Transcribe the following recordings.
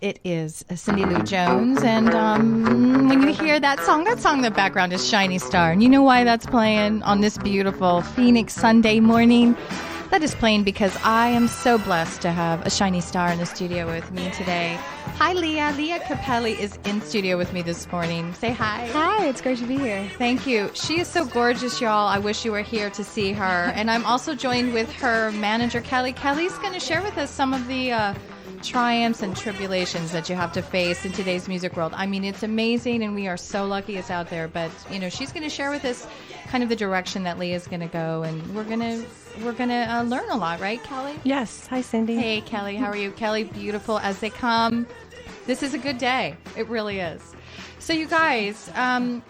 It is Cindy Lou Jones, and when you hear that song in the background is Shiny Star. And you know why that's playing on this beautiful Phoenix Sunday morning? That is playing because I am so blessed to have a shiny star in the studio with me today. Hi, Lea. Lea Cappelli is in studio with me this morning. Say hi. Hi, it's great to be here. Thank you. She is so gorgeous, y'all. I wish you were here to see her. And I'm also joined with her manager, Kelly. Kelly's going to share with us some of the triumphs and tribulations that you have to face in today's music world. I mean, it's amazing, and we are so lucky it's out there. But she's going to share with us kind of the direction that Leah's going to go, and we're gonna learn a lot, right, Kelly? Yes. Hi, Cindy. Hey, Kelly. How are you? Kelly, beautiful as they come. This is a good day. It really is. So you guys,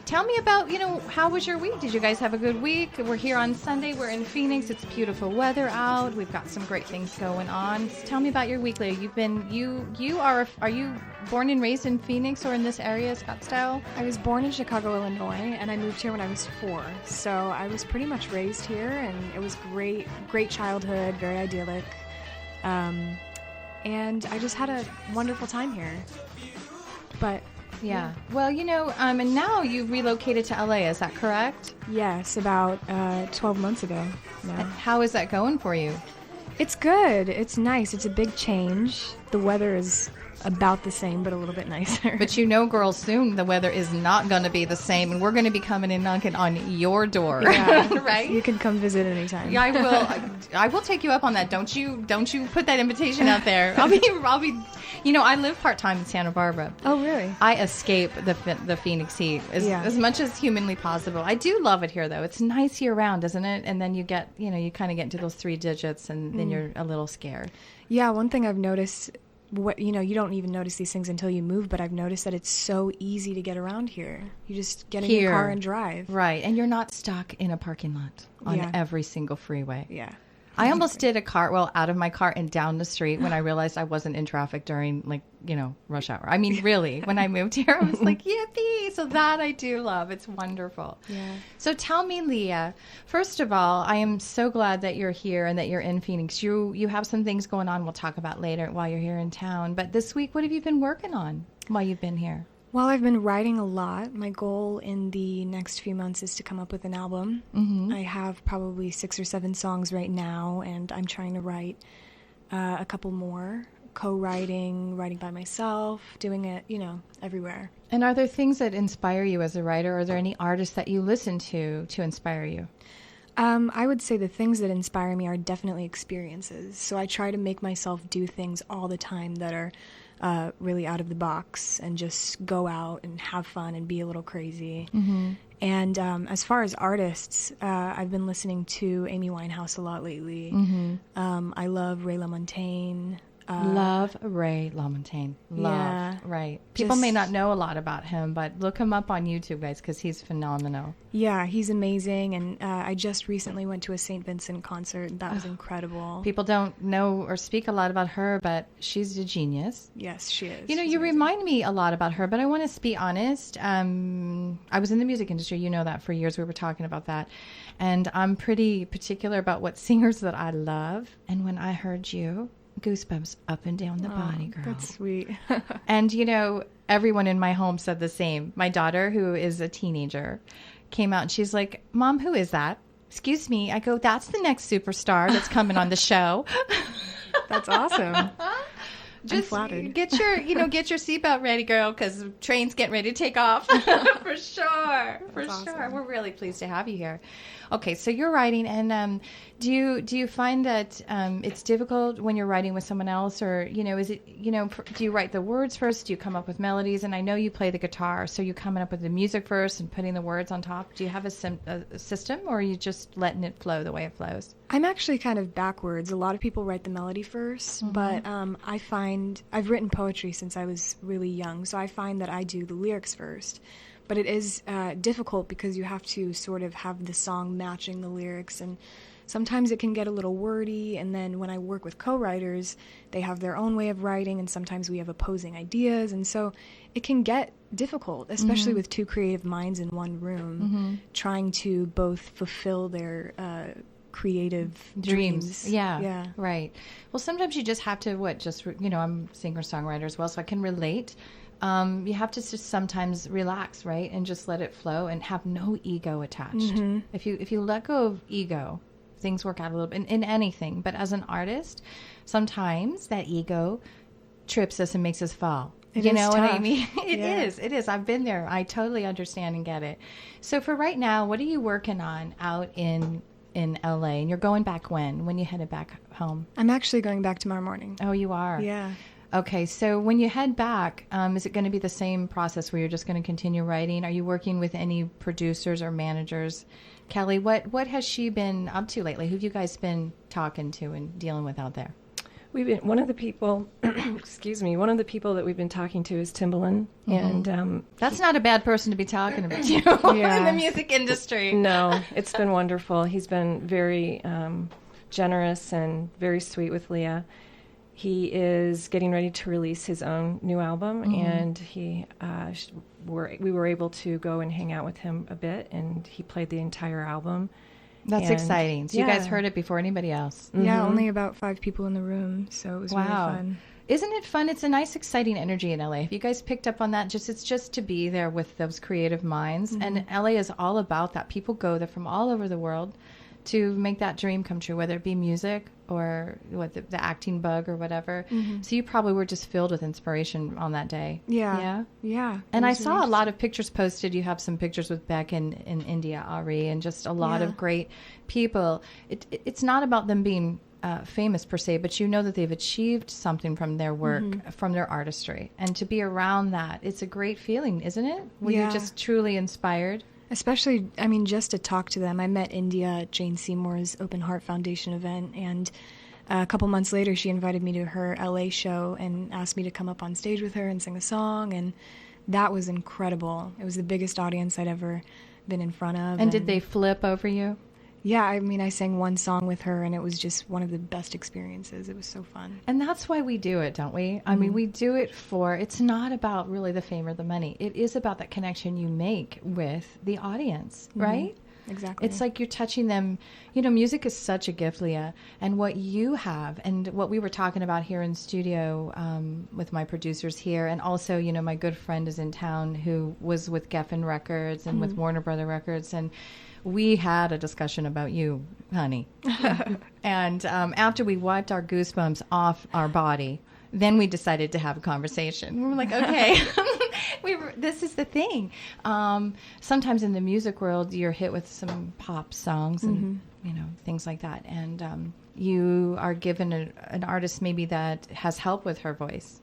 tell me about, how was your week? Did you guys have a good week? We're here on Sunday. We're in Phoenix. It's beautiful weather out. We've got some great things going on. So tell me about your week, Leah. Are you born and raised in Phoenix or in this area, Scottsdale? I was born in Chicago, Illinois, and I moved here when I was 4. So I was pretty much raised here, and it was great childhood, very idyllic. And I just had a wonderful time here. But yeah. Well, and now you've relocated to LA, is that correct? yes, about 12 months ago now. How is that going for you? It's good. It's nice. It's a big change. The weather is about the same, but a little bit nicer. But girls, soon the weather is not going to be the same, and we're going to be coming and knocking on your door. Yeah. Right? You can come visit anytime. Yeah, I will. I will take you up on that. Don't you put that invitation out there. I'll be. I live part-time in Santa Barbara. Oh, really? I escape the Phoenix heat as much as humanly possible. I do love it here, though. It's nice year-round, isn't it? And then you get, you kind of get into those 3 digits, and then you're a little scared. Yeah, one thing I've noticed, you don't even notice these things until you move, but I've noticed that it's so easy to get around here. You just get in your car and drive. Right, and you're not stuck in a parking lot on every single freeway. Yeah. I almost did a cartwheel out of my car and down the street when I realized I wasn't in traffic during, rush hour. I mean, really, when I moved here, I was like, yippee! So that I do love. It's wonderful. Yeah. So tell me, Lea, first of all, I am so glad that you're here and that you're in Phoenix. You have some things going on we'll talk about later while you're here in town. But this week, what have you been working on while you've been here? Well, I've been writing a lot. My goal in the next few months is to come up with an album. Mm-hmm. I have probably 6 or 7 songs right now, and I'm trying to write a couple more. Co-writing, writing by myself, doing it, everywhere. And are there things that inspire you as a writer? Are there any artists that you listen to inspire you? I would say the things that inspire me are definitely experiences. So I try to make myself do things all the time that are really out of the box and just go out and have fun and be a little crazy. Mm-hmm. And as far as artists, I've been listening to Amy Winehouse a lot lately. Mm-hmm. I love Ray LaMontagne. Love Ray LaMontagne. Right. People may not know a lot about him, but look him up on YouTube, guys, because he's phenomenal. Yeah, he's amazing, and I just recently went to a St. Vincent concert, and that was incredible. People don't know or speak a lot about her, but she's a genius. Yes, she is. You remind me a lot about her, but I want to be honest. I was in the music industry, that for years. We were talking about that, and I'm pretty particular about what singers that I love, and when I heard you, goosebumps up and down the body, girl. That's sweet. And, everyone in my home said the same. My daughter, who is a teenager, came out and she's like, Mom, who is that? Excuse me. I go, that's the next superstar that's coming on the show. That's awesome. Just I'm flattered. Get your seatbelt ready, girl, because the train's getting ready to take off. For sure. That's awesome. We're really pleased to have you here. Okay, so you're writing, and do you find that it's difficult when you're writing with someone else, or is it do you write the words first? Do you come up with melodies? And I know you play the guitar, so you coming up with the music first and putting the words on top. Do you have a system, or are you just letting it flow the way it flows? I'm actually kind of backwards. A lot of people write the melody first, mm-hmm. but I find I've written poetry since I was really young, so I find that I do the lyrics first. But it is difficult because you have to sort of have the song matching the lyrics, and sometimes it can get a little wordy, and then when I work with co-writers, they have their own way of writing, and sometimes we have opposing ideas, and so it can get difficult, especially Mm-hmm. with 2 creative minds in one room, Mm-hmm. trying to both fulfill their creative dreams. Yeah. Right. Well, sometimes you just have to, I'm a singer-songwriter as well, so I can relate. You have to just sometimes relax, right? And just let it flow and have no ego attached. Mm-hmm. If you let go of ego, things work out a little bit in anything. But as an artist, sometimes that ego trips us and makes us fall. You know what I mean? It is. I've been there. I totally understand and get it. So for right now, what are you working on out in LA? And you're going back when you headed back home? I'm actually going back tomorrow morning. Oh, you are? Yeah. Okay, so when you head back, is it going to be the same process where you're just going to continue writing? Are you working with any producers or managers? Kelly, what has she been up to lately? Who have you guys been talking to and dealing with out there? One of the people, one of the people that we've been talking to is Timbaland, and that's not a bad person to be talking about you in the music industry. No, it's been wonderful. He's been very generous and very sweet with Lea. He is getting ready to release his own new album, and we were able to go and hang out with him a bit, and he played the entire album. That's exciting. So you guys heard it before anybody else. Yeah, only about 5 people in the room, so it was really fun. Isn't it fun? It's a nice, exciting energy in LA. Have you guys picked up on that? It's just to be there with those creative minds. And LA is all about that. People go there from all over the world to make that dream come true, whether it be music or the acting bug or whatever. So you probably were just filled with inspiration on that day. Yeah. And I saw a lot of pictures posted. You have some pictures with Beck in India, Ari, and just a lot of great people. It's not about them being famous per se, but you know that they've achieved something from their work, from their artistry. And to be around that, it's a great feeling, isn't it? Where you're just truly inspired. Especially, just to talk to them. I met India at Jane Seymour's Open Heart Foundation event, and a couple months later she invited me to her LA show and asked me to come up on stage with her and sing a song, and that was incredible. It was the biggest audience I'd ever been in front of. And did they flip over you? Yeah, I sang one song with her, and it was just one of the best experiences. It was so fun. And that's why we do it, don't we? I mean, we do it it's not about really the fame or the money. It is about that connection you make with the audience, right? Exactly. It's like you're touching them. Music is such a gift, Lea. And what you have, and what we were talking about here in studio with my producers here, and also, my good friend is in town who was with Geffen Records and with Warner Brother Records, and we had a discussion about you, honey. And after we wiped our goosebumps off our body, then we decided to have a conversation. We were like, okay, this is the thing. Sometimes in the music world, you're hit with some pop songs and things like that. And you are given an artist maybe that has help with her voice,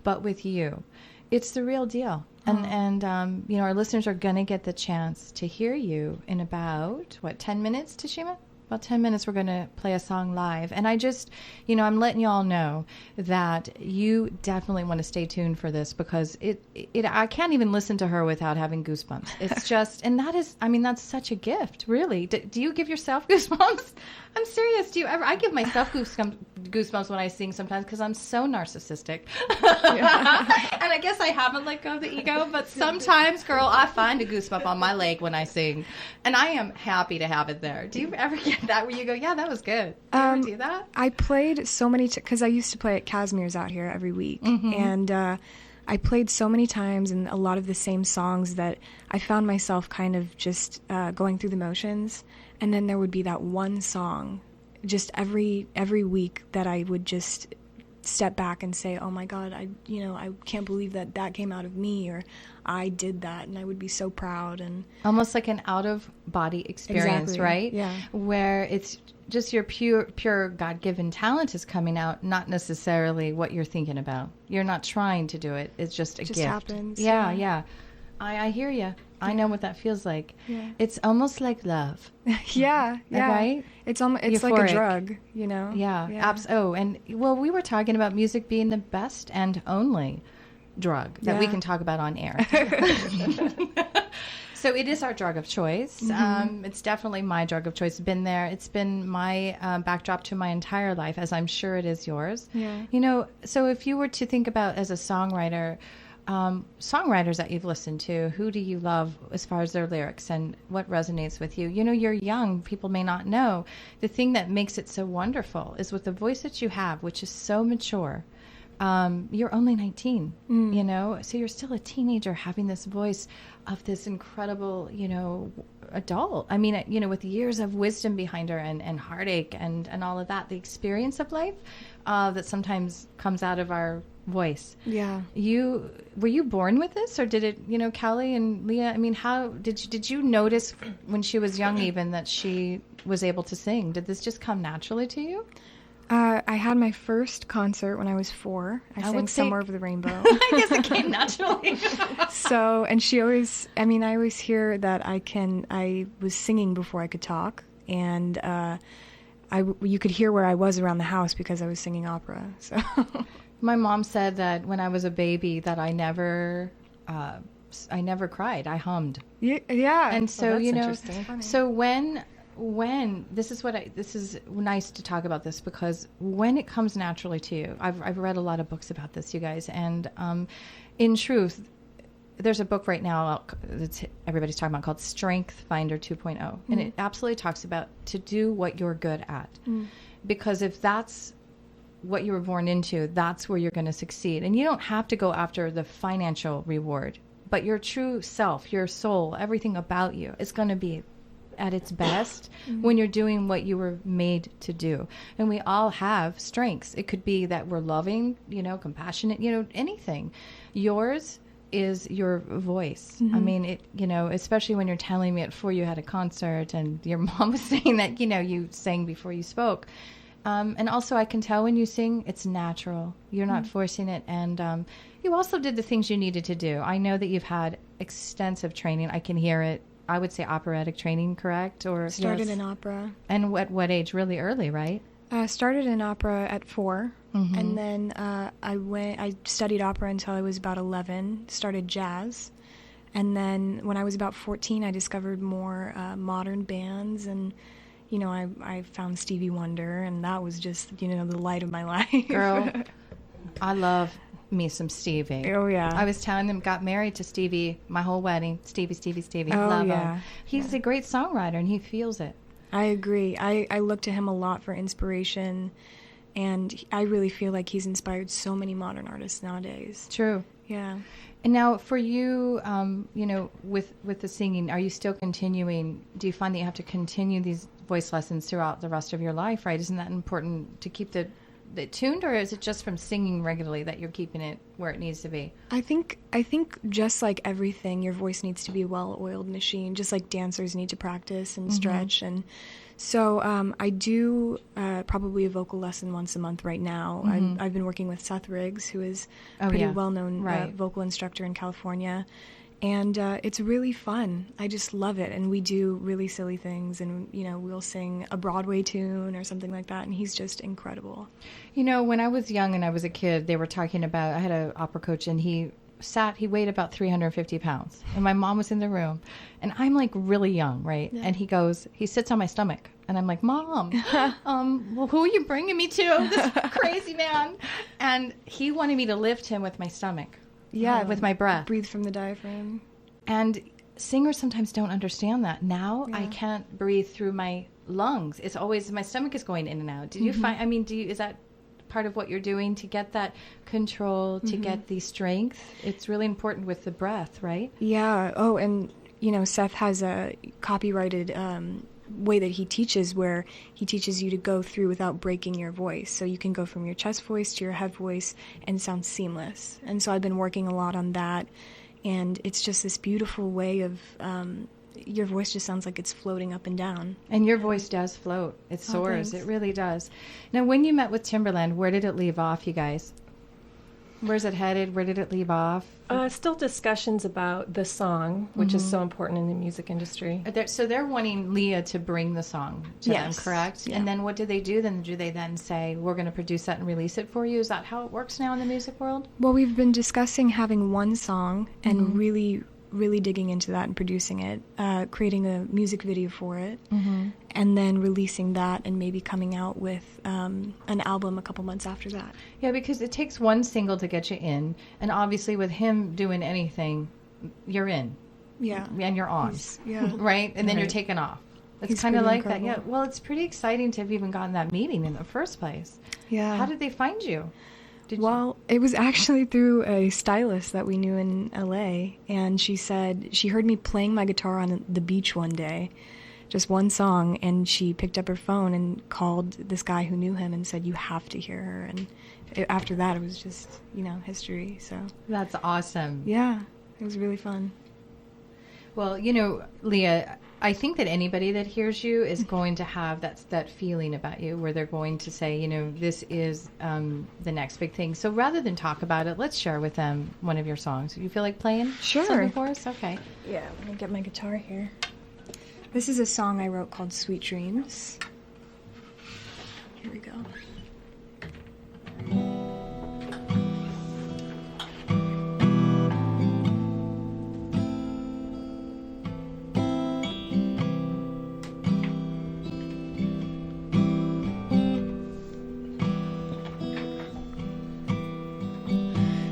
but with you, it's the real deal. And our listeners are going to get the chance to hear you in about, 10 minutes, Tashima? About 10 minutes, we're going to play a song live. And I just, I'm letting you all know that you definitely want to stay tuned for this, because I can't even listen to her without having goosebumps. It's just, and that's such a gift, really. Do you give yourself goosebumps? I'm serious. Do you ever? I give myself goosebumps when I sing sometimes, because I'm so narcissistic. And I guess I haven't let go of the ego, but sometimes, girl, I find a goosebump on my leg when I sing, and I am happy to have it there. Do you ever get that where you go, yeah, that was good? Do you ever do that? I played so many because I used to play at Casimir's out here every week, and I played so many times and a lot of the same songs that I found myself kind of just going through the motions, and then there would be that one song just every week that I would just step back and say, oh my God, I can't believe that came out of me, or I did that, and I would be so proud. And almost like an out-of-body experience, exactly. Right? Yeah. Where it's just your pure God-given talent is coming out, not necessarily what you're thinking about. You're not trying to do it. It's just a gift. It just happens. Yeah. I hear you. I know what that feels like. Yeah. It's almost like love. Yeah. Right? It's like a drug, Yeah. And we were talking about music being the best and only drug that we can talk about on air. So it is our drug of choice. It's definitely my drug of choice. It's been there. It's been my backdrop to my entire life, as I'm sure it is yours. Yeah. So if you were to think about as a songwriter, songwriters that you've listened to, who do you love as far as their lyrics and what resonates with you? You know, you're young. People may not know. The thing that makes it so wonderful is with the voice that you have, which is so mature. You're only 19, you know, so you're still a teenager having this voice of this incredible, you know, adult. I mean, you know, with years of wisdom behind her and heartache and all of that, the experience of life that sometimes comes out of our voice. Yeah. Were you born with this, or did it, you know, Callie and Lea, I mean, how did you notice when she was young even that she was able to sing? Did this just come naturally to you? I had my first concert when I was 4. I sang Somewhere Over the Rainbow. I guess it came naturally. So, and she always, I mean, I always hear that I was singing before I could talk, and you could hear where I was around the house because I was singing opera. So, my mom said that when I was a baby that I never cried. I hummed. Yeah. And so, you know, interesting. so when this is nice to talk about this, because when it comes naturally to you, I've read a lot of books about this, you guys, and in truth, there's a book right now that everybody's talking about called Strength Finder 2.0, and it absolutely talks about to do what you're good at, because if that's what you were born into, that's where you're going to succeed. And you don't have to go after the financial reward, but your true self, your soul, everything about you is going to be at its best when you're doing what you were made to do. And we all have strengths. It could be that we're loving, you know, compassionate, you know, anything. Yours is your voice. I mean, it, you know, especially when you're telling me at 4 you had a concert and your mom was saying that, you know, you sang before you spoke. And also I can tell when you sing, it's natural. You're not forcing it. And you also did the things you needed to do. I know that you've had extensive training. I can hear it. I would say operatic training, correct? Or started in opera. And at what age? Really early, right? Started in opera at 4, and then I studied opera until I was about 11, started jazz, and then when I was about 14, I discovered more modern bands, and, you know, I found Stevie Wonder, and that was just, you know, the light of my life. Girl, I love me some Stevie. Oh, yeah. I was telling them, got married to Stevie, my whole wedding. Stevie. Oh, Love yeah. him. He's a great songwriter, and he feels it. I agree. I look to him a lot for inspiration, and I really feel like he's inspired so many modern artists nowadays. True. Yeah. And now for you, you know, with the singing, are you still continuing? Do you find that you have to continue these voice lessons throughout the rest of your life, right? Isn't that important to keep the tuned, or is it just from singing regularly that you're keeping it where it needs to be? I think just like everything, your voice needs to be a well-oiled machine, just like dancers need to practice and stretch. And so I do probably a vocal lesson once a month right now. I've been working with Seth Riggs, who is a pretty well-known vocal instructor in California. And it's really fun. I just love it. And we do really silly things. And, you know, we'll sing a Broadway tune or something like that. And he's just incredible. You know, when I was young and I was a kid, they were talking about, I had an opera coach, and he weighed about 350 pounds. And my mom was in the room. And I'm like really young, right? Yeah. And he sits on my stomach. And I'm like, Mom, well, who are you bringing me to? This crazy man. And he wanted me to lift him with my stomach. Yeah, with my breath. Breathe from the diaphragm. And singers sometimes don't understand that. Now I can't breathe through my lungs. It's always, my stomach is going in and out. Did you find, I mean, is that part of what you're doing to get that control, to get the strength? It's really important with the breath, right? Yeah. Oh, and, you know, Seth has a copyrighted way that he teaches, where he teaches you to go through without breaking your voice. So you can go from your chest voice to your head voice and sound seamless. And so I've been working a lot on that. And it's just this beautiful way of, your voice just sounds like it's floating up and down. And your voice does float. It soars. It really does. Now, when you met with Timberland, where did it leave off, you guys? Where's it headed? Where did it leave off? Still discussions about the song, which is so important in the music industry. So they're wanting Lea to bring the song to them, correct? Yeah. And then what do they do? Then do they then say, we're going to produce that and release it for you? Is that how it works now in the music world? Well, we've been discussing having one song and really really digging into that and producing it, creating a music video for it, and then releasing that and maybe coming out with an album a couple months after that. Yeah, because it takes one single to get you in, and obviously with him doing anything, you're in. Yeah. And you're on. Yeah. Right? And then you're Right. taken off. It's He's kind of pretty like that. Yeah. incredible. Well, it's pretty exciting to have even gotten that meeting in the first place. Yeah. How did they find you? Well, it was actually through a stylist that we knew in LA, and she said she heard me playing my guitar on the beach one day, just one song, and she picked up her phone and called this guy who knew him and said, "You have to hear her." And after that, it was just, history. So, That's awesome. yeah, it was really fun. Well, Lea, I think that anybody that hears you is going to have that feeling about you where they're going to say, this is the next big thing. So rather than talk about it, let's share with them one of your songs. Do you feel like playing Sure. something for us? Okay. Yeah, let me get my guitar here. This is a song I wrote called Sweet Dreams. Here we go.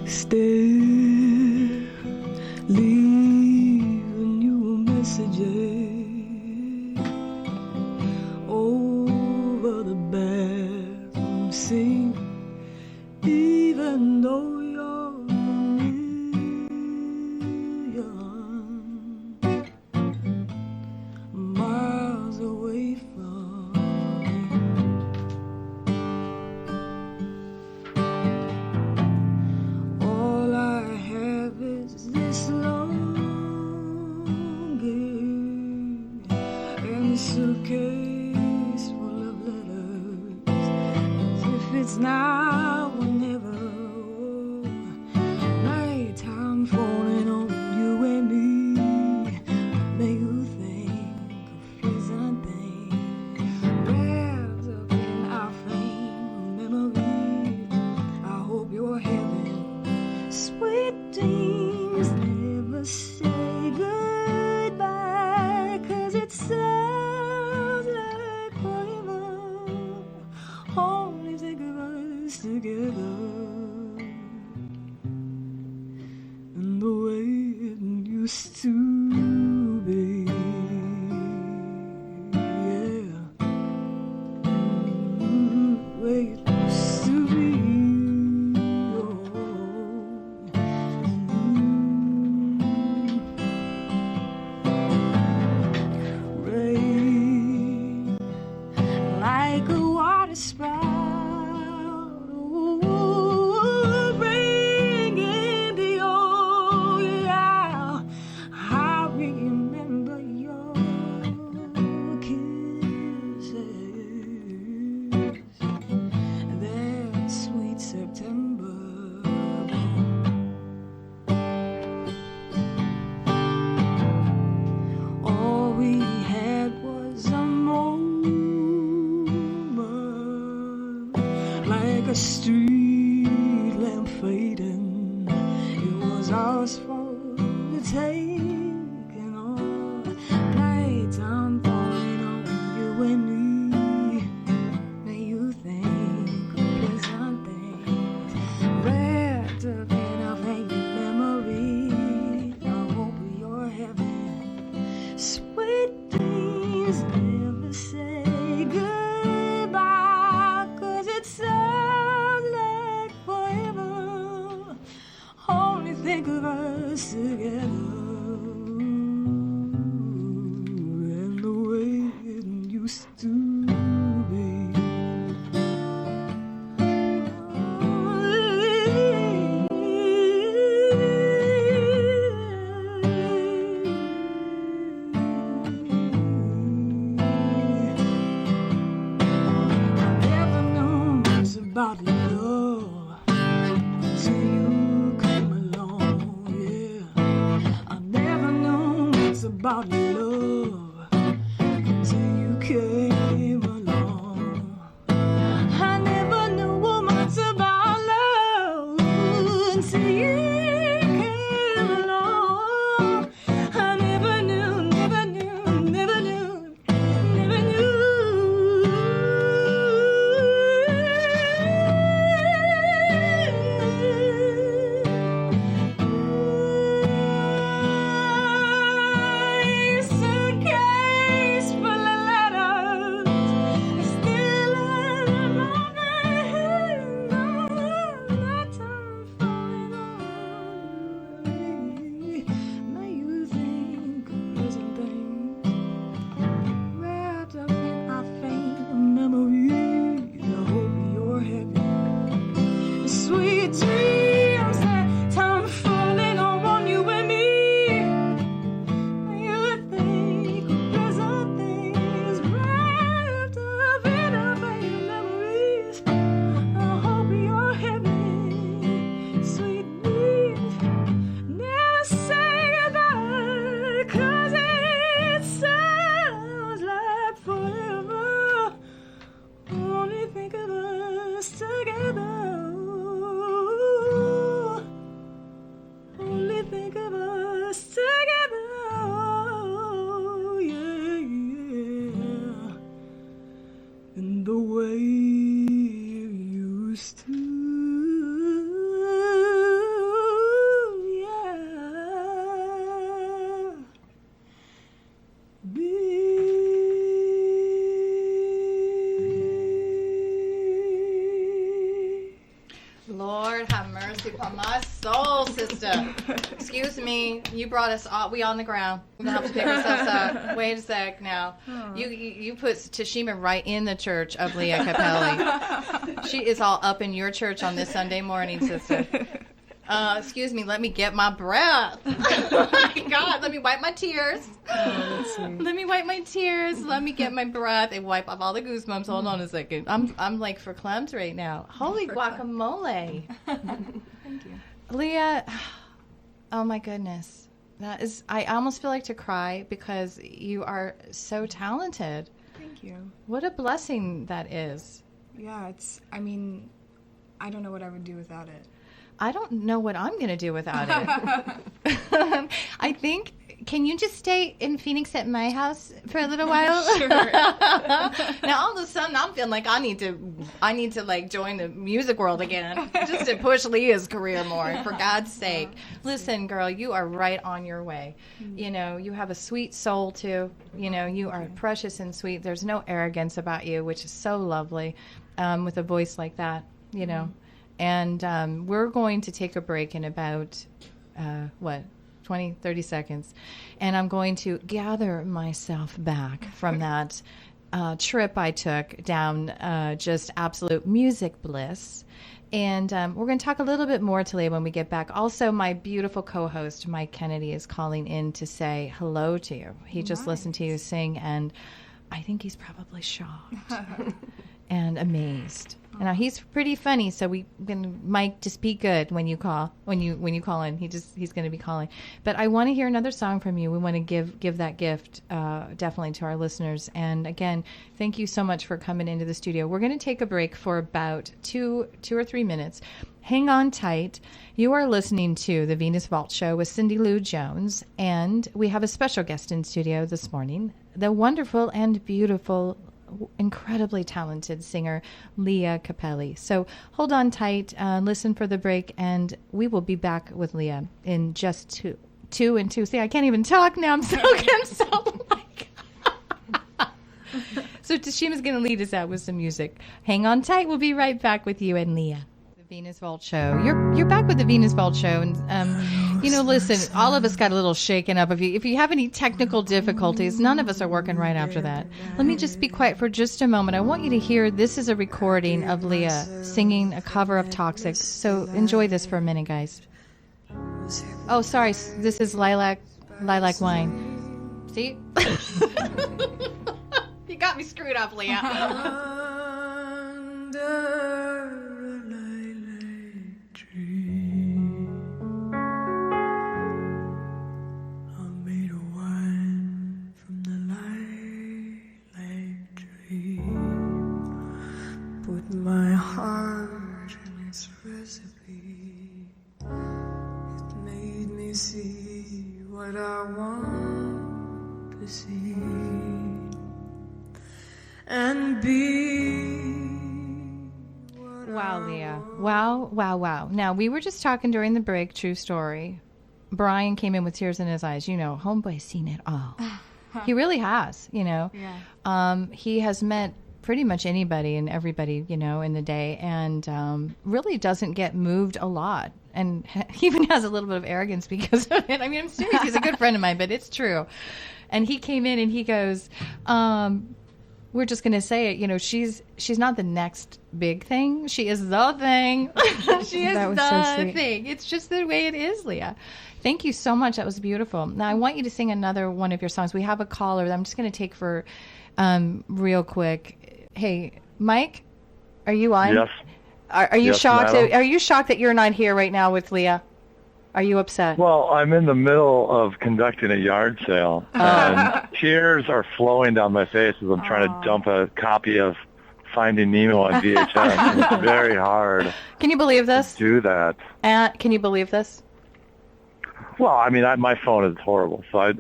Still leaving you messages over the bathroom sink, even though you're a million miles away from all I have is this longing and a suitcase full of letters, as if it's now or never. Nighttime falling on you and me, make you think of pleasant things wrapped up in our faint memory. I hope you're having sweet dreams. Never say goodbye, 'cause it sounds like forever. Only think of us together and the way it used to be. Yeah. The way it used to be. Rain like a water spout, ooh, bringing the old, yeah. I remember your kisses, that sweet September. All we had was a moment, like a street lamp fading. It was ours for the taking on. Nighttime falling on you and me, may you think of pleasant things wrapped up in our faint memory. I hope you're having sweet dreams. Never say goodbye, 'cause it sounds like forever. Only think of us together and the way it used to be. Never knew much about love until you came along, yeah. I never knew much about love until you came along. I never knew much about love until you came along. sister. Excuse me. You brought us all. We on the ground. We're going to have to pick ourselves up. Wait a sec now. You put Tashima right in the church of Lea Cappelli. She is all up in your church on this Sunday morning, sister. Excuse me, let me get my breath. Oh my God, let me wipe my tears. Let me wipe my tears. Let me get my breath and wipe off all the goosebumps. Hold on a second. I'm like verklempt right now. Holy guacamole. Thank you. Lea, oh my goodness. That is, I almost feel like to cry because you are so talented. Thank you. What a blessing that is. Yeah, I don't know what I would do without it. I don't know what I'm going to do without it. I think, can you just stay in Phoenix at my house for a little while? Sure. Now all of a sudden I'm feeling like I need to like join the music world again just to push Leah's career more, for God's sake. Listen, girl, you are right on your way. You know, you have a sweet soul too. You know, you are precious and sweet. There's no arrogance about you, which is so lovely, with a voice like that, you know. And we're going to take a break in about, 20, 30 seconds. And I'm going to gather myself back from that trip I took down just absolute music bliss. And we're going to talk a little bit more today when we get back. Also, my beautiful co-host, Mike Kennedy, is calling in to say hello to you. He just listened to you sing, and I think he's probably shocked and amazed. Now he's pretty funny, so Mike, just be good when you call in. He's going to be calling. But I want to hear another song from you. We want to give that gift definitely to our listeners. And again, thank you so much for coming into the studio. We're going to take a break for about two or 3 minutes. Hang on tight. You are listening to the Venus Vault Show with Cindy Lou Jones, and we have a special guest in studio this morning, the wonderful and beautiful, incredibly talented singer Lea Cappelli. So hold on tight, listen for the break, and we will be back with Lea in just two and two. See, I can't even talk now. I'm so like. So Tashima's going to lead us out with some music. Hang on tight. We'll be right back with you and Lea. Venus Vault Show. You're back with the Venus Vault Show, and listen, all of us got a little shaken up. If you have any technical difficulties, none of us are working right after that. Let me just be quiet for just a moment. I want you to hear, this is a recording of Lea singing a cover of Toxic. So enjoy this for a minute, guys. Oh, sorry, this is Lilac Wine. See? You got me screwed up, Lea. My heart in its recipe, it made me see what I want to see and be what Wow, Lea. Wow. Now, we were just talking during the break, true story. Brian came in with tears in his eyes. You know, homeboy's seen it all. He really has, you know. Yeah. He has met pretty much anybody and everybody, you know, in the day, and really doesn't get moved a lot, and he even has a little bit of arrogance because of it. I mean, I'm serious. He's a good friend of mine, but it's true. And he came in and he goes, we're just going to say it, you know, she's not the next big thing. She is the thing. She is the thing. It's just the way it is, Lea. Thank you so much. That was beautiful. Now, I want you to sing another one of your songs. We have a caller that I'm just going to take for real quick. Hey, Mike, are you on? Yes. Are you yes, shocked? madam. Are you shocked that you're not here right now with Lea? Are you upset? Well, I'm in the middle of conducting a yard sale, and tears are flowing down my face as I'm trying to dump a copy of Finding Nemo on VHS. It's very hard. Can you believe this? To do that. Can you believe this? Well, I mean, my phone is horrible, so I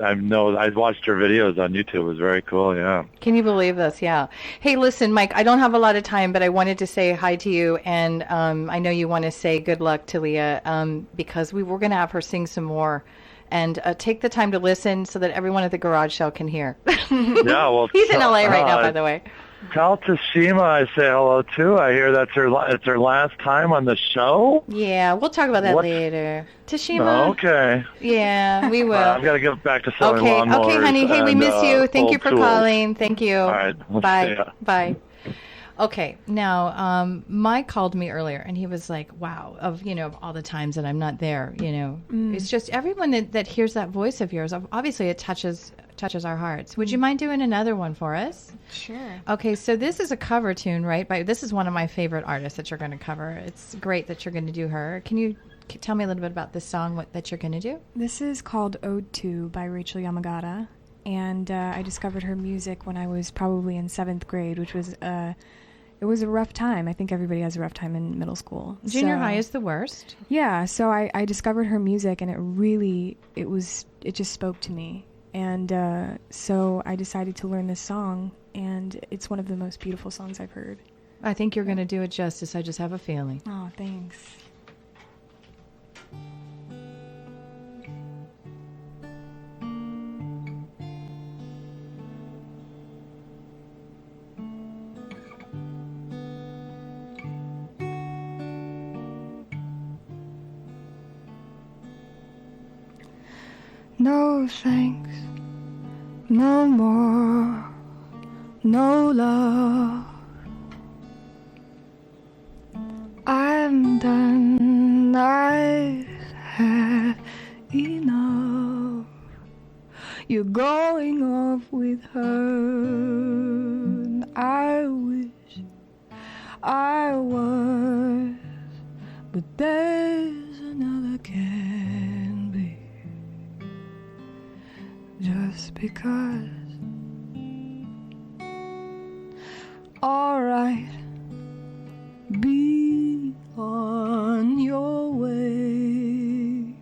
watched your videos on YouTube. It was very cool, yeah. Can you believe this? Yeah. Hey, listen, Mike, I don't have a lot of time, but I wanted to say hi to you, and I know you want to say good luck to Lea, because we're going to have her sing some more. And take the time to listen so that everyone at the garage sale can hear. Yeah, well, he's in LA right now, by the way. Tell Tashima I say hello too. I hear it's her last time on the show. Yeah, we'll talk about that later. Tashima. Okay. Yeah, we will. I've got to get back to selling Okay, lawnmowers. honey. Hey, we and, miss you. Thank you old for tools. calling. Thank you. All right. We'll see Bye. ya. Bye. Okay, now Mike called me earlier, and he was like, "Wow, of all the times that I'm not there, it's just everyone that hears that voice of yours. Obviously, it touches our hearts. Would you mind doing another one for us?" Sure. Okay, so this is a cover tune, right? This is one of my favorite artists that you're going to cover. It's great that you're going to do her. Can you tell me a little bit about this song that you're going to do? This is called Ode To by Rachel Yamagata, and I discovered her music when I was probably in 7th grade, which was it was a rough time. I think everybody has a rough time in middle school. Junior high is the worst. Yeah, so I discovered her music, and it just spoke to me. And so I decided to learn this song, and it's one of the most beautiful songs I've heard. I think you're going to do it justice. I just have a feeling. Oh, thanks. No thanks, no more, no love. I'm done, I've had enough. You're going off with her, and I wish I was, but there's another can be. Just because. Alright, be on your way.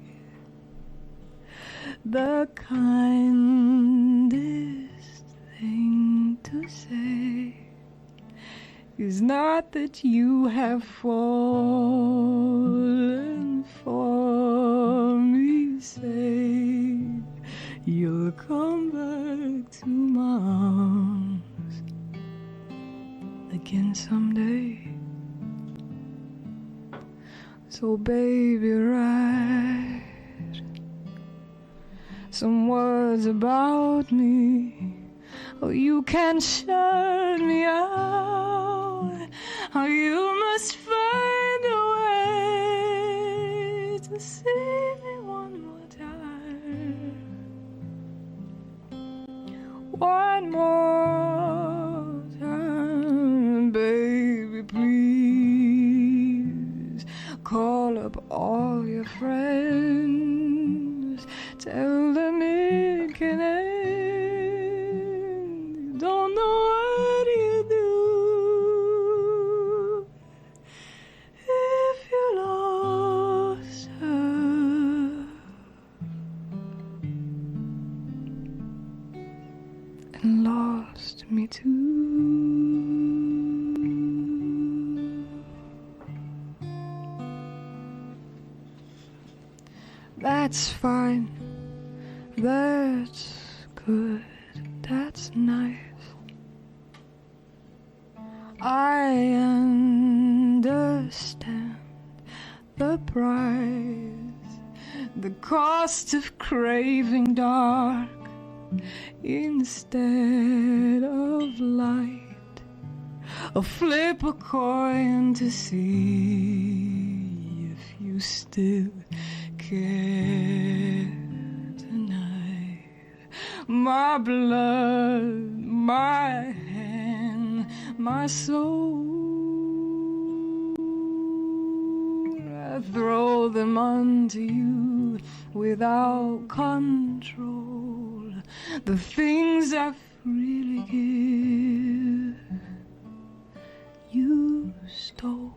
The kindest thing to say is not that you have fallen for me. Say you'll come back to my arms again someday. So baby, write some words about me. Oh, you can shut me out. Oh, you must find a way to see me one more time. One more time, baby, please. Call up all your friends. Tell them it can end. You don't know what you do if you lost her and lost me too. That's fine, that's good, that's nice. I understand the price, the cost of craving dark instead of light. Or flip a coin to see if you still care tonight. My blood, my hand, my soul, I throw them unto you without control. The things I freely give, you stole.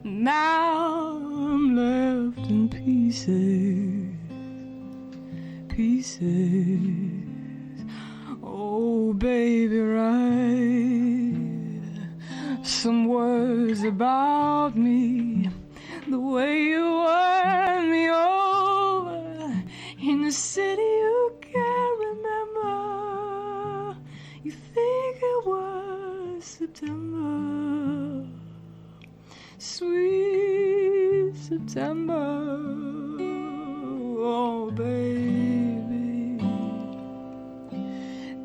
Now I'm left in pieces, pieces. Oh, baby, write some words about me, the way you won me over in a city you can't remember. You think September. Oh, baby,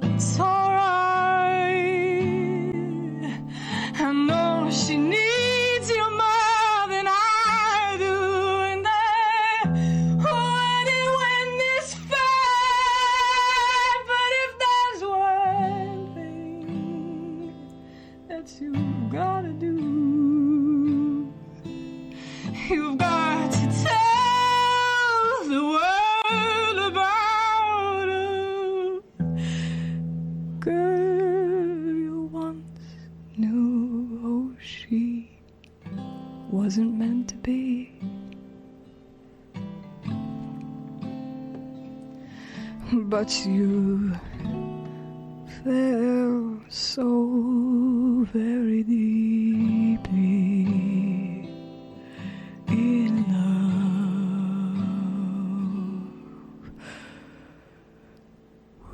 it's alright. I know she needs you more than I do, and I wouldn't win this fight. But if there's one thing that you gotta do, you've got to tell the world about a girl you once knew. Oh, she wasn't meant to be, but you fell so very deeply in love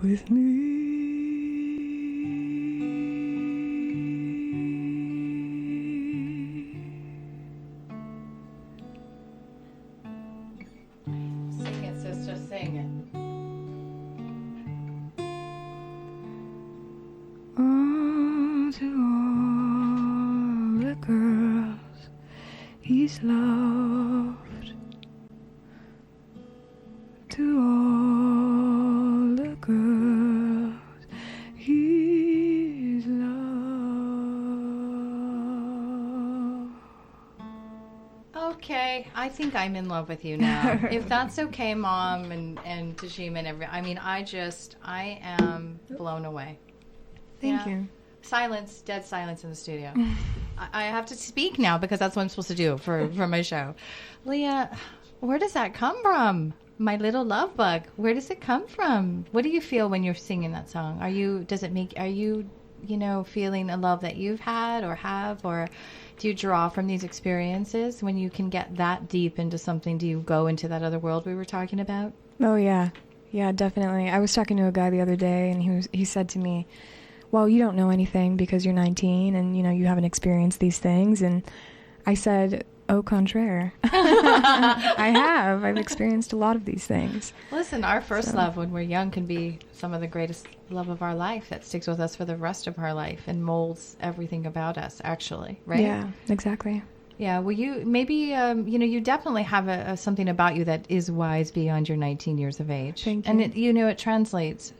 with me. Sing it, sister, sing it. Oh, to all the girls he's loved, to all the girls he's loved. Okay, I think I'm in love with you now. If that's okay, Mom and Tajima and I mean, I am blown away. Thank Yeah. you. Silence, dead silence in the studio. I have to speak now because that's what I'm supposed to do for my show. Lea, where does that come from? My little love bug. Where does it come from? What do you feel when you're singing that song? Are you feeling a love that you've had or have, or do you draw from these experiences when you can get that deep into something? Do you go into that other world we were talking about? Oh, yeah. Yeah, definitely. I was talking to a guy the other day, and he said to me, well, you don't know anything because you're 19 and, you haven't experienced these things. And I said, au contraire. I have. I've experienced a lot of these things. Listen, our first love when we're young can be some of the greatest love of our life that sticks with us for the rest of our life and molds everything about us, actually, right? Yeah, exactly. Yeah, well, you definitely have something about you that is wise beyond your 19 years of age. Thank you. And it translates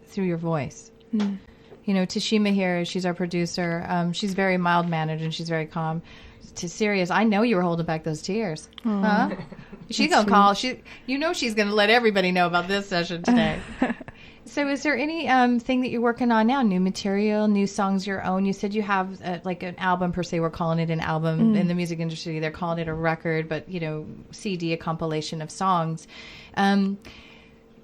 through your voice. Mm. Tashima here, she's our producer. She's very mild-mannered and she's very calm. To serious, I know you were holding back those tears. Huh? She's going to call. She's going to let everybody know about this session today. So is there any thing that you're working on now? New material, new songs your own? You said you have like an album per se. We're calling it an album. In the music industry, they're calling it a record, but, CD, a compilation of songs.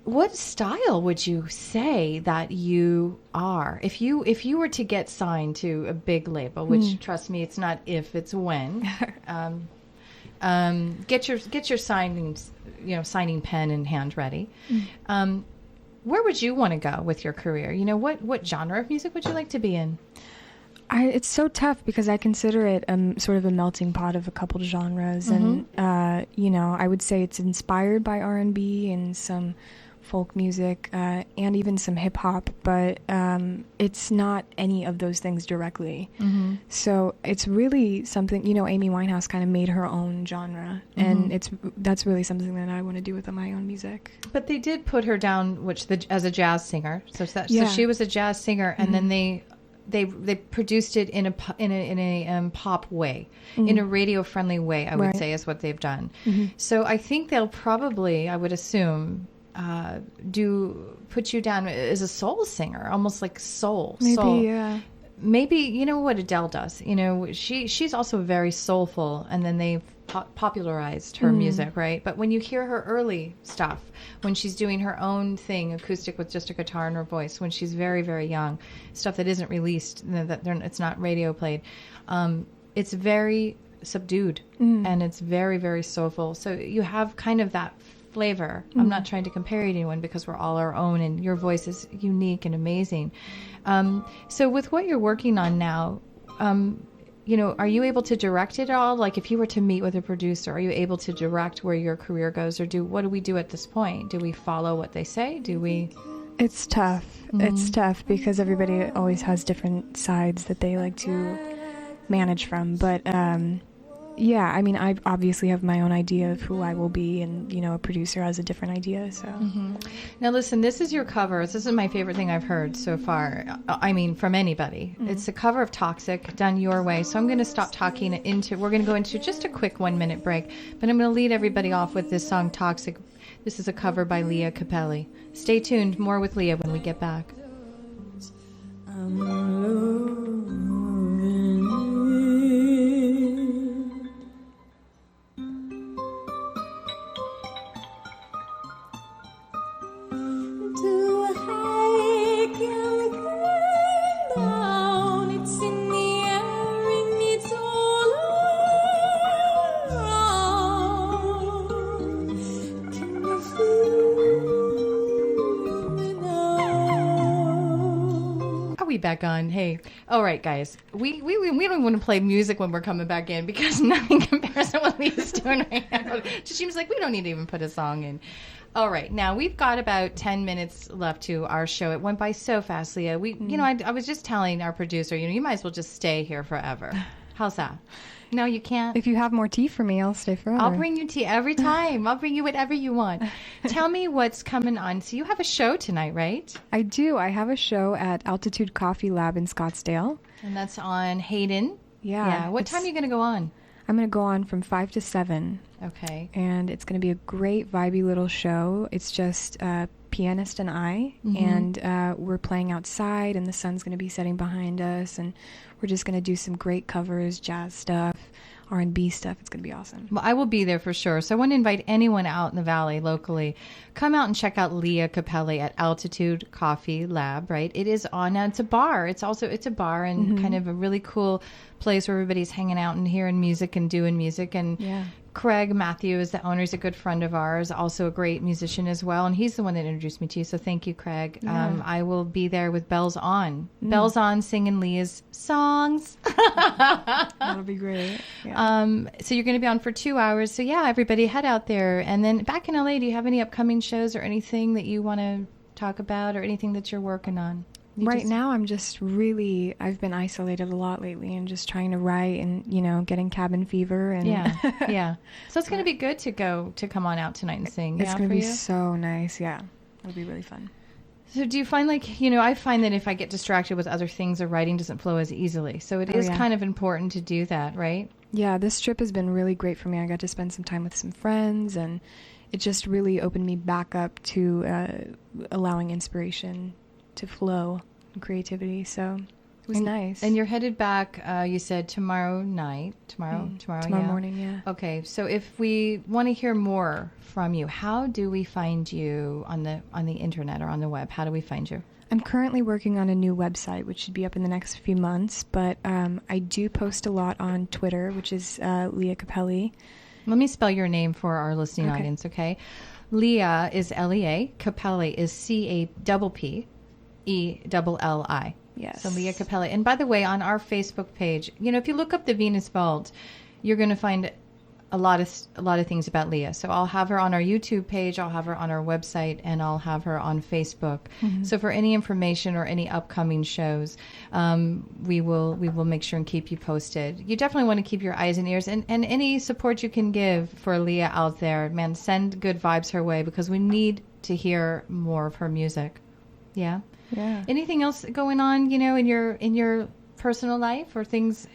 What style would you say that you are? If you were to get signed to a big label, which trust me, it's not if, it's when. Get your signing pen and hand ready. Where would you want to go with your career? What genre of music would you like to be in? It's so tough because I consider it sort of a melting pot of a couple genres, and I would say it's inspired by R&B and some folk music and even some hip hop, but it's not any of those things directly. So it's really something, Amy Winehouse kind of made her own genre, and that's really something that I want to do with my own music. But they did put her down, as a jazz singer. So she was a jazz singer, and then they produced it in a pop way, in a radio friendly way, I would say is what they've done. So I think they'll probably, I would assume, put you down as a soul singer, almost like soul. Yeah. Maybe, what Adele does. She's also very soulful, and then they've popularized her music, right? But when you hear her early stuff, when she's doing her own thing, acoustic with just a guitar and her voice, when she's very, very young, stuff that isn't released, it's not radio played, it's very subdued, and it's very, very soulful. So you have kind of that flavor. I'm not trying to compare you to anyone because we're all our own, and your voice is unique and amazing. So with what you're working on now, are you able to direct it all? Like if you were to meet with a producer, are you able to direct where your career goes, or what do we do at this point? Do we follow what they say? Do we? It's tough. It's tough because everybody always has different sides that they like to manage from. But yeah, I mean, I obviously have my own idea of who I will be, and a producer has a different idea. So Now listen, this is your cover. This is my favorite thing I've heard so far. I mean, from anybody. It's a cover of Toxic done your way. So I'm going to stop talking we're going to go into just a quick 1-minute break, but I'm going to lead everybody off with this song Toxic. This is a cover by Lea Cappelli. Stay tuned. More with Lea when we get back. Back on. Hey, all right, guys. We don't want to play music when we're coming back in because nothing compares to what Lea's doing right now. It seems like we don't need to even put a song in. All right, now we've got about 10 minutes left to our show. It went by so fast, Lea. I was just telling our producer, you might as well just stay here forever. How's that? No, you can't. If you have more tea for me, I'll stay forever. I'll bring you tea every time. I'll bring you whatever you want. Tell me what's coming on. So you have a show tonight, right? I do. I have a show at Altitude Coffee Lab in Scottsdale. And that's on Hayden? Yeah. What time are you going to go on? I'm going to go on from 5 to 7. Okay. And it's going to be a great, vibey little show. It's just a pianist and I, and we're playing outside, and the sun's going to be setting behind us, and we're just going to do some great covers, jazz stuff, R&B stuff. It's going to be awesome. Well, I will be there for sure. So I want to invite anyone out in the Valley locally. Come out and check out Lea Cappelli at Altitude Coffee Lab, right? It is on, it's a bar. It's a bar and kind of a really cool place where everybody's hanging out and hearing music and doing music. And Craig Matthew is the owner. He's a good friend of ours, also a great musician as well. And he's the one that introduced me to you. So thank you, Craig. Yeah. I will be there with bells on. Bells on, singing Lea's songs. That'll be great. Yeah. So you're going to be on for 2 hours. So yeah, everybody head out there. And then back in LA, do you have any upcoming shows or anything that you want to talk about or anything that you're working on? Right now, I've been isolated a lot lately and just trying to write and, getting cabin fever. And yeah. So it's going to be good to come on out tonight and sing. It's going to be so nice. Yeah. It'll be really fun. So do you find I find that if I get distracted with other things, the writing doesn't flow as easily. So it is kind of important to do that, right? Yeah, this trip has been really great for me. I got to spend some time with some friends, and it just really opened me back up to allowing inspiration to flow and creativity. So it was nice. And you're headed back, you said tomorrow night. Tomorrow morning, yeah. Okay, so if we want to hear more from you, how do we find you on the internet or on the web? How do we find you? I'm currently working on a new website, which should be up in the next few months, but I do post a lot on Twitter, which is Lea Cappelli. Let me spell your name for our listening audience, okay? Lea is Lea, Cappelli is Cappelli. Yes. So Lea Cappelli. And by the way, on our Facebook page, if you look up the Venus Vault, you're going to find a lot of things about Lea. So I'll have her on our YouTube page, I'll have her on our website, and I'll have her on Facebook. Mm-hmm. So for any information or any upcoming shows, we will make sure and keep you posted. You definitely want to keep your eyes and ears, and any support you can give for Lea out there, man, send good vibes her way, because we need to hear more of her music. Yeah. Yeah. Anything else going on, in your personal life or things,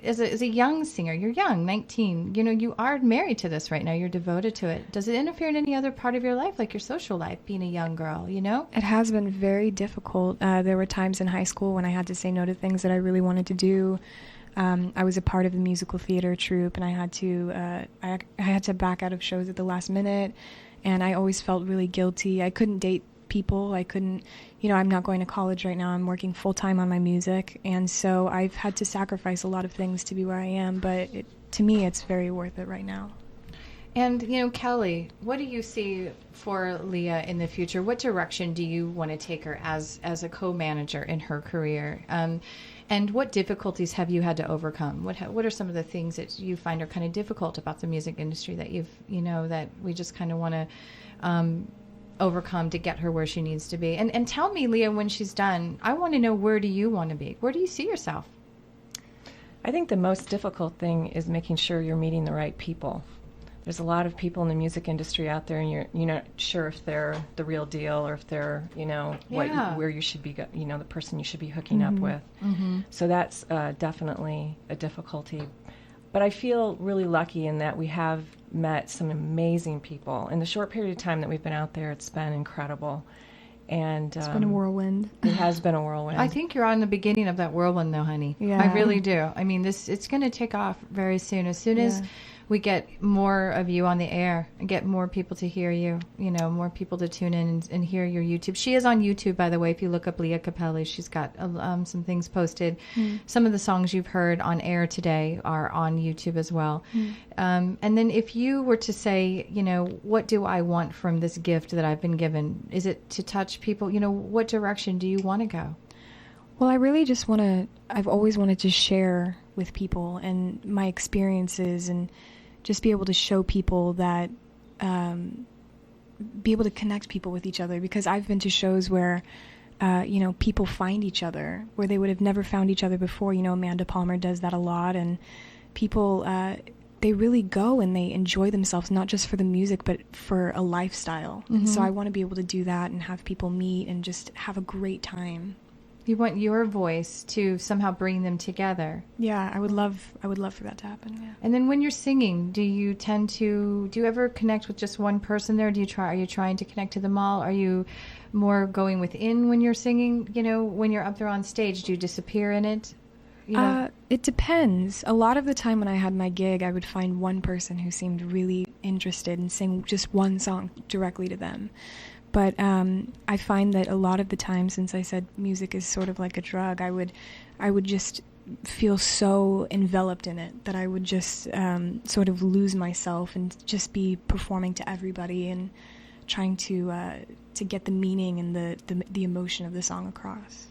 as a young singer? You're young, 19. You are married to this right now. You're devoted to it. Does it interfere in any other part of your life, like your social life, being a young girl, It has been very difficult. There were times in high school when I had to say no to things that I really wanted to do. I was a part of the musical theater troupe, and I had to back out of shows at the last minute, and I always felt really guilty. I couldn't date people. I couldn't, I'm not going to college right now. I'm working full time on my music. And so I've had to sacrifice a lot of things to be where I am. But to me, it's very worth it right now. And, Kelly, what do you see for Lea in the future? What direction do you want to take her as a co-manager in her career? And And what difficulties have you had to overcome? What are some of the things that you find are kind of difficult about the music industry that that we just kind of want to overcome to get her where she needs to be? And tell me, Lea, when she's done, I want to know, where do you want to be? Where do you see yourself? I think the most difficult thing is making sure you're meeting the right people. There's a lot of people in the music industry out there, and you're not sure if they're the real deal or if they're, where you should be, the person you should be hooking up with. Mm-hmm. So that's definitely a difficulty. But I feel really lucky in that we have met some amazing people. In the short period of time that we've been out there, it's been incredible. And it's been a whirlwind. It has been a whirlwind. I think you're on the beginning of that whirlwind, though, honey. Yeah. I really do. I mean, it's going to take off very soon. As soon as we get more of you on the air and get more people to hear you, more people to tune in and hear your YouTube. She is on YouTube, by the way. If you look up Lea Cappelli, she's got some things posted. Some of the songs you've heard on air today are on YouTube as well. And then if you were to say, what do I want from this gift that I've been given? Is it to touch people? What direction do you want to go? Well, I really just I've always wanted to share with people and my experiences and just be able to show people that, be able to connect people with each other, because I've been to shows where, people find each other where they would have never found each other before. Amanda Palmer does that a lot, and people, they really go and they enjoy themselves, not just for the music, but for a lifestyle. Mm-hmm. So I want to be able to do that and have people meet and just have a great time. You want your voice to somehow bring them together. Yeah, I would love for that to happen. Yeah. And then when you're singing, do you ever connect with just one person there? Are you trying to connect to them all? Are you more going within when you're singing? When you're up there on stage, do you disappear in it? It depends. A lot of the time when I had my gig, I would find one person who seemed really interested and sing just one song directly to them. But I find that a lot of the time, since I said music is sort of like a drug, I would just feel so enveloped in it that I would just sort of lose myself and just be performing to everybody and trying to get the meaning and the emotion of the song across.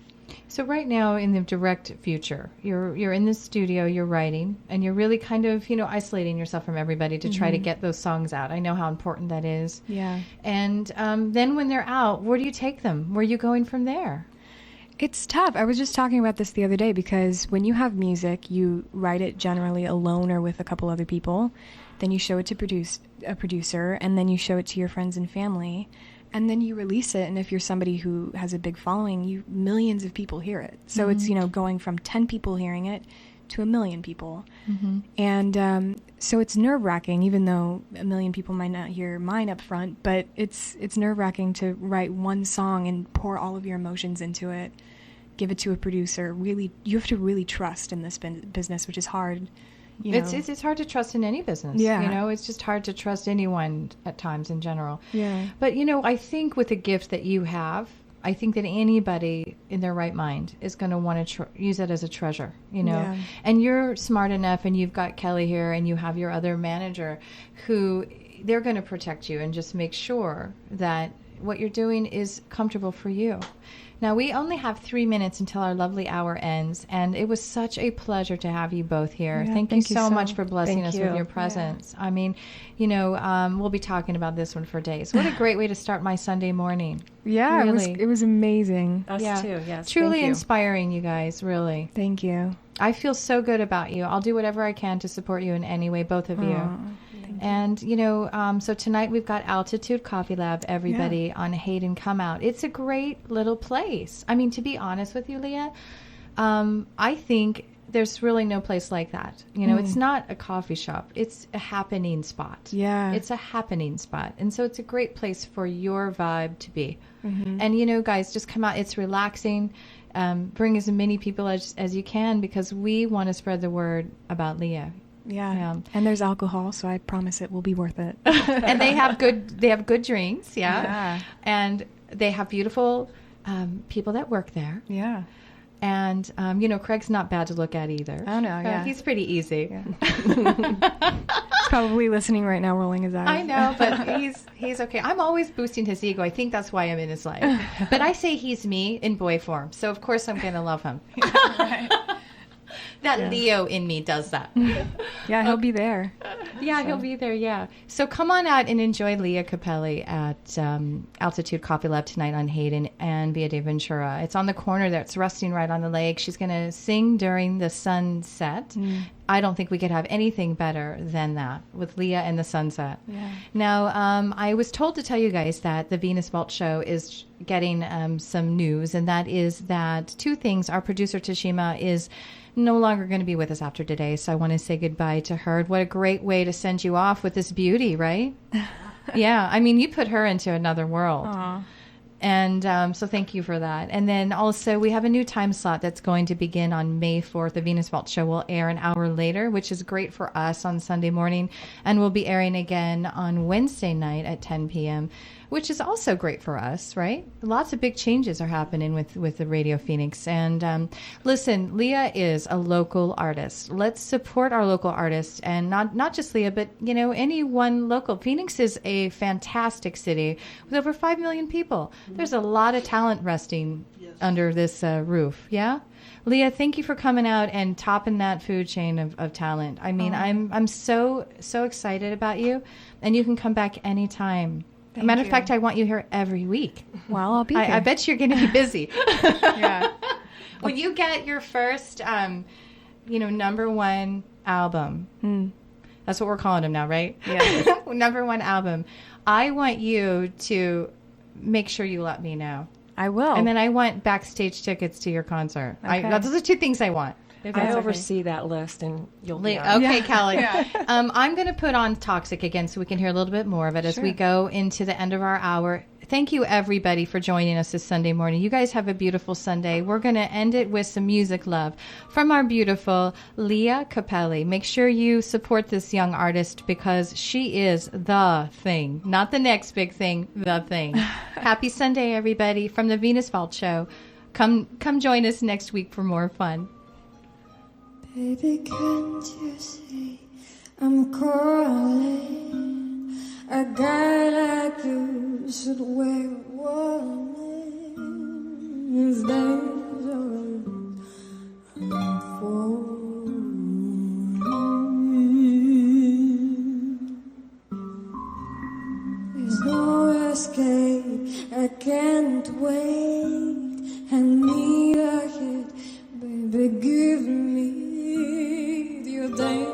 So right now, in the direct future, you're in the studio, you're writing, and you're really kind of, isolating yourself from everybody to try to get those songs out. I know how important that is. Yeah. And then when they're out, where do you take them? Where are you going from there? It's tough. I was just talking about this the other day, because when you have music, you write it generally alone or with a couple other people. Then you show it to a producer, and then you show it to your friends and family. And then you release it, and if you're somebody who has a big following, millions of people hear it. So it's, going from 10 people hearing it to 1 million people. Mm-hmm. And so it's nerve-wracking, even though 1 million people might not hear mine up front, but it's nerve-wracking to write one song and pour all of your emotions into it, give it to a producer. Really, you have to really trust in this business, which is hard. It's hard to trust in any business. Yeah. It's just hard to trust anyone at times in general. Yeah. But, I think with the gift that you have, I think that anybody in their right mind is going to want to use it as a treasure, Yeah. And you're smart enough, and you've got Kelly here, and you have your other manager who they're going to protect you and just make sure that what you're doing is comfortable for you. Now, we only have 3 minutes until our lovely hour ends, and it was such a pleasure to have you both here. Yeah, thank you so much for blessing us you. with your presence. Yeah. I mean, we'll be talking about this one for days. What a great way to start my Sunday morning. Yeah, really. It was amazing. Us too, yes. Truly inspiring, you guys, really. Thank you. I feel so good about you. I'll do whatever I can to support you in any way, both of you. And, so tonight we've got Altitude Coffee Lab, everybody, on Hayden Come Out. It's a great little place. I mean, to be honest with you, Lea, I think there's really no place like that. It's not a coffee shop. It's a happening spot. Yeah. It's a happening spot. And so it's a great place for your vibe to be. Mm-hmm. And, guys, just come out. It's relaxing. Bring as many people as you can, because we want to spread the word about Lea. Yeah. And there's alcohol, so I promise it will be worth it. And they have good drinks, yeah. And they have beautiful people that work there. Yeah. And Craig's not bad to look at either. Oh no, yeah. He's pretty easy. Yeah. He's probably listening right now, rolling his eyes. I know, but he's okay. I'm always boosting his ego. I think that's why I'm in his life. But I say he's me in boy form, so of course I'm going to love him. Right. That Leo in me does that. Yeah, he'll be there. Yeah, he'll be there, yeah. So come on out and enjoy Lea Cappelli at Altitude Coffee Lab tonight on Hayden and Via de Ventura. It's on the corner there. It's resting right on the lake. She's going to sing during the sunset. I don't think we could have anything better than that with Lea and the sunset. Yeah. Now, I was told to tell you guys that the Venus Vault show is getting some news, and that is that two things. Our producer, Tashima, is no longer going to be with us after today, so I want to say goodbye to her. What a great way to send you off with this beauty, right? Yeah, I mean, you put her into another world. Aww. And so thank you for that. And then also we have a new time slot that's going to begin on May 4th. The Venus Vault show will air an hour later, which is great for us on Sunday morning. And we'll be airing again on Wednesday night at 10 p.m., which is also great for us, right? Lots of big changes are happening with the Radio Phoenix. And listen, Lea is a local artist. Let's support our local artists, and not just Lea, but any one local. Phoenix is a fantastic city with over 5 million people. There's a lot of talent resting under this roof. Yeah, Lea, thank you for coming out and topping that food chain of talent. I mean, I'm so excited about you, and you can come back anytime. As a matter of fact, I want you here every week. Well, I'll be here. I bet you're going to be busy. Yeah. When you get your first, #1 album, that's what we're calling them now, right? Yeah. #1 album. I want you to make sure you let me know. I will. And then I want backstage tickets to your concert. Okay. Those are two things I want. I oversee that list, and you'll be on. Okay, Callie. I'm going to put on Toxic again so we can hear a little bit more of it as we go into the end of our hour. Thank you, everybody, for joining us this Sunday morning. You guys have a beautiful Sunday. We're going to end it with some music love from our beautiful Lea Cappelli. Make sure you support this young artist because she is the thing. Not the next big thing, the thing. Happy Sunday, everybody, from the Venus Vault Show. Come join us next week for more fun. Baby, can't you see I'm calling? A guy like you should wear a warning. It's dangerous. I'm falling. There's no escape. I can't wait. I need a hit. Baby, give me your dance.